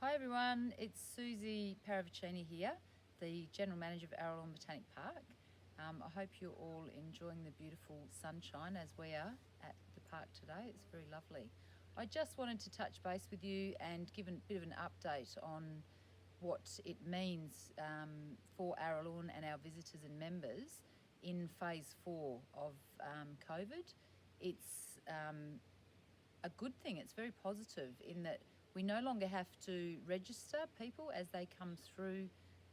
Hi everyone, it's Susie Paravicini here, the General Manager of Araluen Botanic Park. I hope you're all enjoying the beautiful sunshine as we are at the park today. It's very lovely. I just wanted to touch base with you and give a bit of an update on what it means for Araluen and our visitors and members in phase 4 of COVID. It's a good thing. It's very positive in that we no longer have to register people as they come through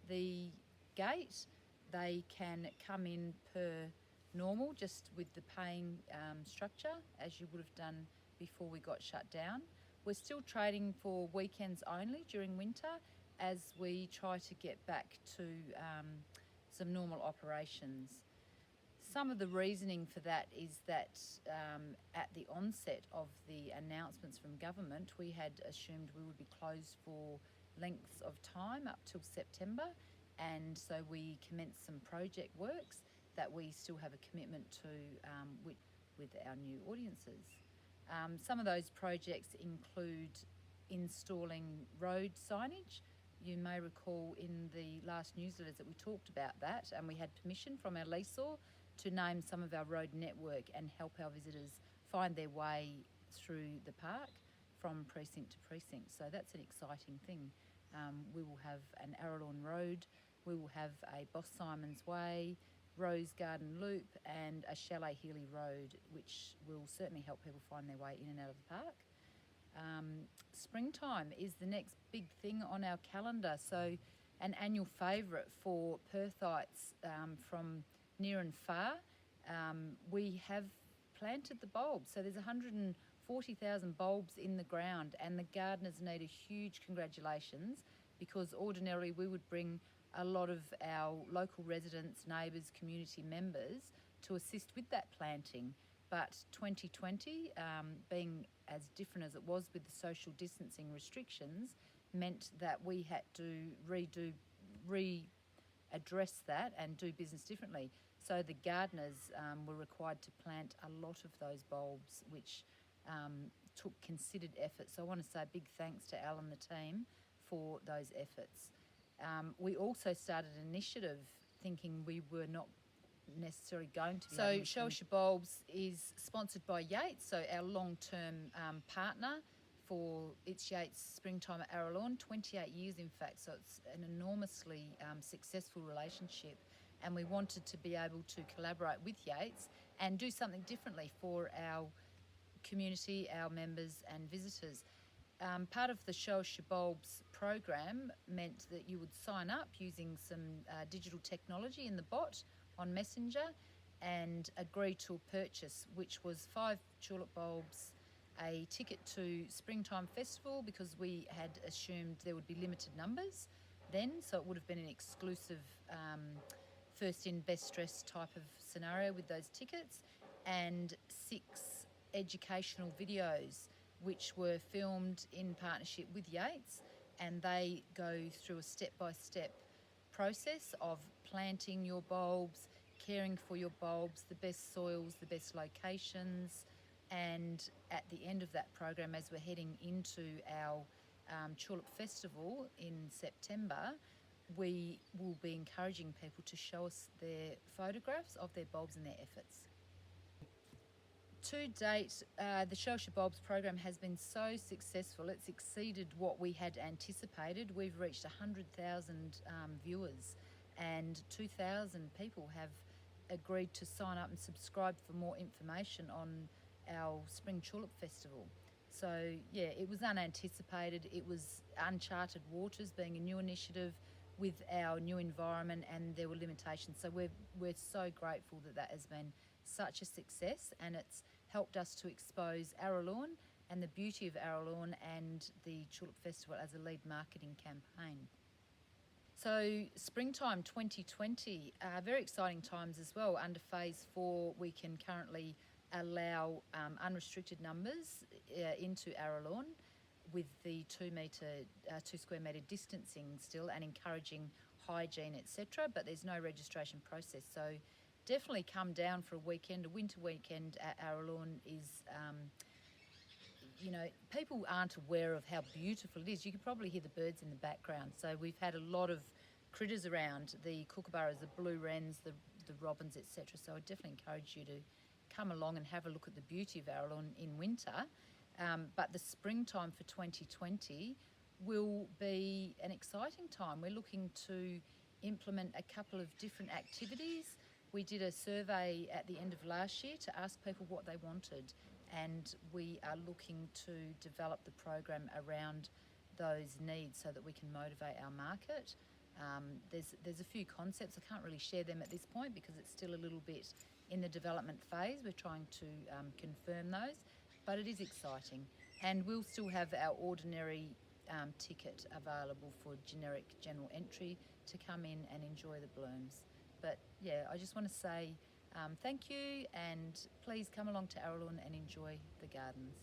the gate. They can come in per normal, just with the paying structure as you would have done before we got shut down. We're still trading for weekends only during winter as we try to get back to some normal operations. Some of the reasoning for that is that at the onset of the announcements from government, we had assumed we would be closed for lengths of time up till September, and so we commenced some project works that we still have a commitment to with our new audiences. Some of those projects include installing road signage. You may recall in the last newsletters that we talked about that, and we had permission from our leaseor to name some of our road network and help our visitors find their way through the park from precinct to precinct. So that's an exciting thing. We will have an Araluen Road, we will have a Boss Simon's Way, Rose Garden Loop and a Chalet Healy Road, which will certainly help people find their way in and out of the park. Springtime is the next big thing on our calendar, so an annual favourite for Perthites from near and far. We have planted the bulbs, so there's 140,000 bulbs in the ground, and the gardeners need a huge congratulations because ordinarily we would bring a lot of our local residents, neighbours, community members to assist with that planting. But 2020, being as different as it was with the social distancing restrictions, meant that we had to readdress that and do business differently. So the gardeners were required to plant a lot of those bulbs, which took considered effort. So I want to say a big thanks to Al and the team for those efforts. We also started an initiative thinking we were not necessarily going to be. So Show Us Your Bulbs is sponsored by Yates, so our long-term partner for It's Yates Springtime at Araluen, 28 years in fact, so it's an enormously successful relationship, and we wanted to be able to collaborate with Yates and do something differently for our community, our members and visitors. Part of the Show Us Your Bulbs program meant that you would sign up using some digital technology in the bot on Messenger and agree to a purchase, which was 5 tulip bulbs, a ticket to Springtime Festival, because we had assumed there would be limited numbers then, so it would have been an exclusive first in, best dressed type of scenario with those tickets, and 6 educational videos which were filmed in partnership with Yates, and they go through a step-by-step process of planting your bulbs, caring for your bulbs, the best soils, the best locations, and at the end of that program, as we're heading into our Tulip Festival in September, we will be encouraging people to show us their photographs of their bulbs and their efforts. To date, the Show Us Your Bulbs program has been so successful. It's exceeded what we had anticipated. We've reached 100,000 viewers, and 2,000 people have agreed to sign up and subscribe for more information on our Spring Tulip Festival. So yeah, it was unanticipated. It was uncharted waters, being a new initiative with our new environment, and there were limitations. So we're so grateful that that has been such a success, and it's helped us to expose Araluen and the beauty of Araluen and the Tulip Festival as a lead marketing campaign. So Springtime 2020, very exciting times as well. Under phase 4, we can currently allow unrestricted numbers into Araluen with the 2 square metre distancing still, and encouraging hygiene, etc. But there's no registration process. So definitely come down for a weekend. A winter weekend at Araluen is you know, people aren't aware of how beautiful it is. You could probably hear the birds in the background. So we've had a lot of critters around, the kookaburras, the blue wrens, the robins, etc. So I definitely encourage you to come along and have a look at the beauty of Araluen in winter. But the springtime for 2020 will be an exciting time. We're looking to implement a couple of different activities. We did a survey at the end of last year to ask people what they wanted, and we are looking to develop the program around those needs so that we can motivate our market. There's a few concepts. I can't really share them at this point because it's still a little bit in the development phase. We're trying to confirm those, but it is exciting. And we'll still have our ordinary ticket available for generic general entry to come in and enjoy the blooms. But yeah, I just want to say thank you, and please come along to Araluen and enjoy the gardens.